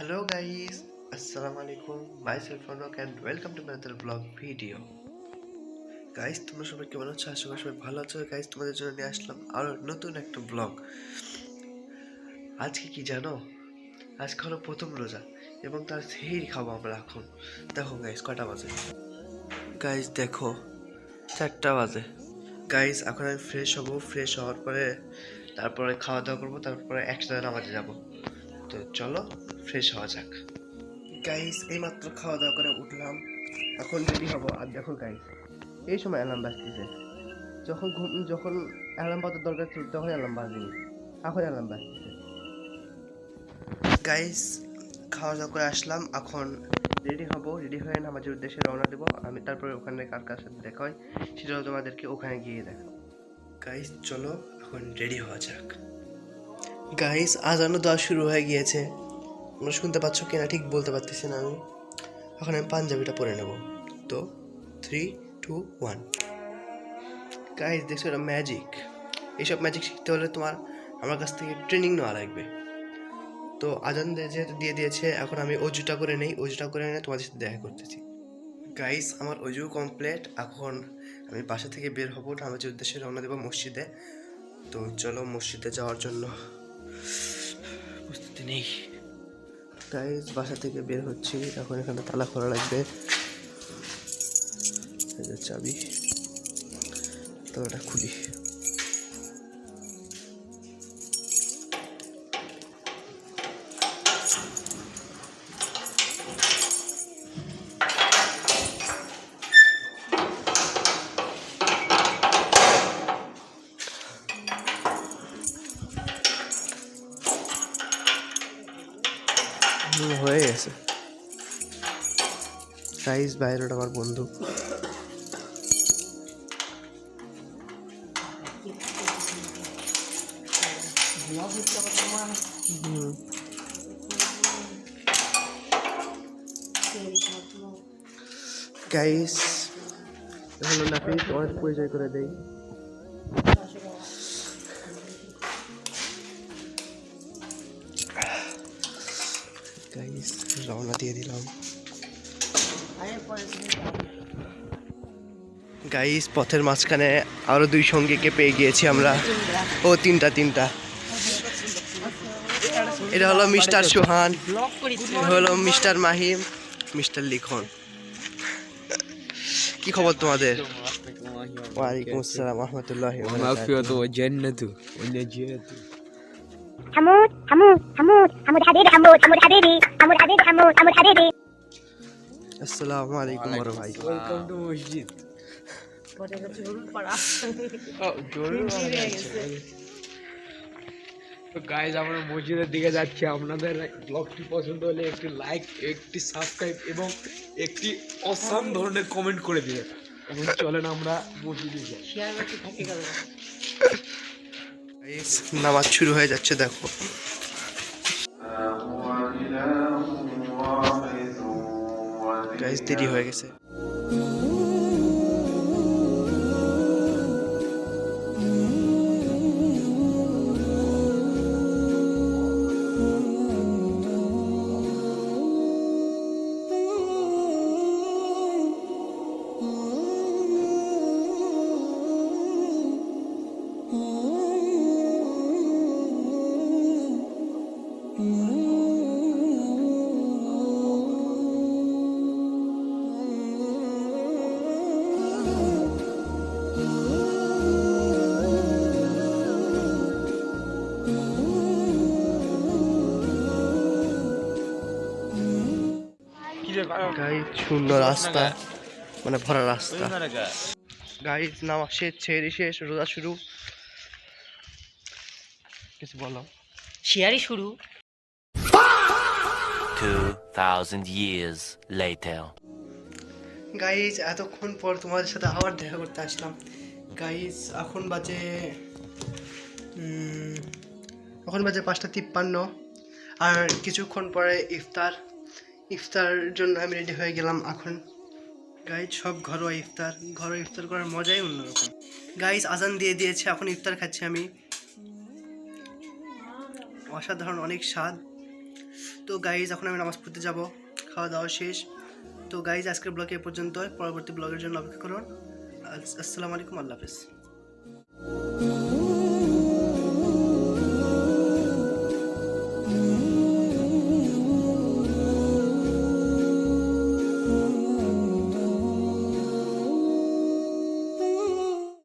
Hello guys, Assalamu alaikum. Myself Anok and welcome to another vlog video. Guys, তোমরা সবাই কেমন আছো? আশা করি সবাই ভালো আছো। গাইস, তোমাদের জন্য নিয়ে আসলাম আরো নতুন একটা ব্লগ। আজকে কি জানো? আজকে হলো প্রথম রোজা এবং তার সেহরি খাবো আমরা এখন। দেখো গাইস কটা বাজে। গাইস দেখো 4টা বাজে। গাইস এখন আমি ফ্রেশ হব, ফ্রেশ হওয়ার পরে তারপরে খাওয়া দাওয়া করবো, তারপরে একসাথে নামাজে যাব। তো চলো ফ্রেশ হওয়া যাক। গাইস এইমাত্র খাওয়া দাওয়া করে উঠলাম, এখন রেডি হবো। আর দেখো গাইস এই সময় অ্যালার্ম বাজতেছে। যখন অ্যালার্ম বাজার দরকার ছিল তখন অ্যালার্ম বাজেনি, এখন অ্যালার্ম বাজতেছে। গাইস খাওয়া দাওয়া করে আসলাম, এখন রেডি হব। রেডি হয়ে নামাজের উদ্দেশ্যে রওনা দেবো আমি। তারপরে ওখানে কার কার সাথে দেখা হয় সেটাও তোমাদেরকে ওখানে গিয়ে দেখাবো। গাইস চলো এখন রেডি হওয়া যাক। গাইস আজানও দেওয়া শুরু হয়ে গিয়েছে, তোমরা শুনতে পাচ্ছ কিনা ঠিক বলতে পারতেছি না আমি। এখন আমি পাঞ্জাবিটা পরে নেব। তো 3, 2, 1। গাইস দেখছো এটা ম্যাজিক। এইসব ম্যাজিক শিখতে হলে তোমার আমার কাছ থেকে ট্রেনিং নেওয়া লাগবে। তো আজান যেহেতু দিয়ে দিয়েছে, এখন আমি অজুটা করে নেই। অজুটা করে নিয়ে তোমাদের সাথে দেখা করতেছি। গাইস আমার অজু কমপ্লিট, এখন আমি বাসা থেকে বের হবো, নামাজের উদ্দেশ্যে রওনা দেবো মসজিদে। তো চলো মসজিদে যাওয়ার জন্য প্রস্তুতি নেই। গাইস বাসা থেকে বের হচ্ছি, এখন এখানে তালা খোলা লাগবে। চাবি, তালাটা খুলি। হয়ে গেছে। গাইস বাইরেটা আমার বন্ধু। গাইস হলো নাফি, তোমার পরিচয় করে দেই। গাইস রওনা দিয়ে দিলাম। গাইস পথের মাঝখানে আরো 2 সঙ্গীকে পেয়ে গিয়েছি আমরা। ও তিনটা। এটা হলো মিস্টার সুহান, হলো মিস্টার মাহিম, মিস্টার লিখন। কি খবর তোমাদের? ওয়ালাইকুম আসসালাম ওয়া রাহমাতুল্লাহি ওয়া বারাকাতুহু। আসসালামু আলাইকুম বড় ভাই। ওয়েলকাম টু মসজিদ। তো গাইজ আমরা মসজিদের দিকে যাচ্ছি। আপনাদের ব্লগটি পছন্দ হলে একটি লাইক, একটি সাবস্ক্রাইব এবং একটি অসাম ধরনের কমেন্ট করে দিবেন। এখন চলেন আমরা মসজিদে যাই। গাইস নামাজ শুরু হয়ে যাচ্ছে, দেখো। গাইস দেরি হয়ে গেছে। গাইস শূন্য রাস্তা, মানে ভরা রাস্তা। গাইস নামাজ শেষ, ছেড়ে শেষ, রোজা শুরু। কিছু বলো। শেয়ারই শুরু। 2000 years later. গাইস এতক্ষণ পর তোমাদের সাথে আবার দেখা করতে আসলাম। গাইস এখন বাজে 5:53। আর কিছুক্ষণ পরে ইফতার জন্য আমি রেডি হয়ে গেলাম এখন। গাইস সব ঘরোয়া ইফতার করার মজাই অন্যরকম। গাইস আজান দিয়ে দিয়েছে, এখন ইফতার খাচ্ছি আমি। অসাধারণ, অনেক স্বাদ। তো গাইজ এখন আমি নামাজ পড়তে যাব, খাওয়া দাওয়া শেষ। তো গাইজ আজকের ব্লগে এ পর্যন্ত, পরবর্তী ব্লগের জন্য অপেক্ষা করুন। আসসালামু আলাইকুম, আল্লাহ হাফেজ।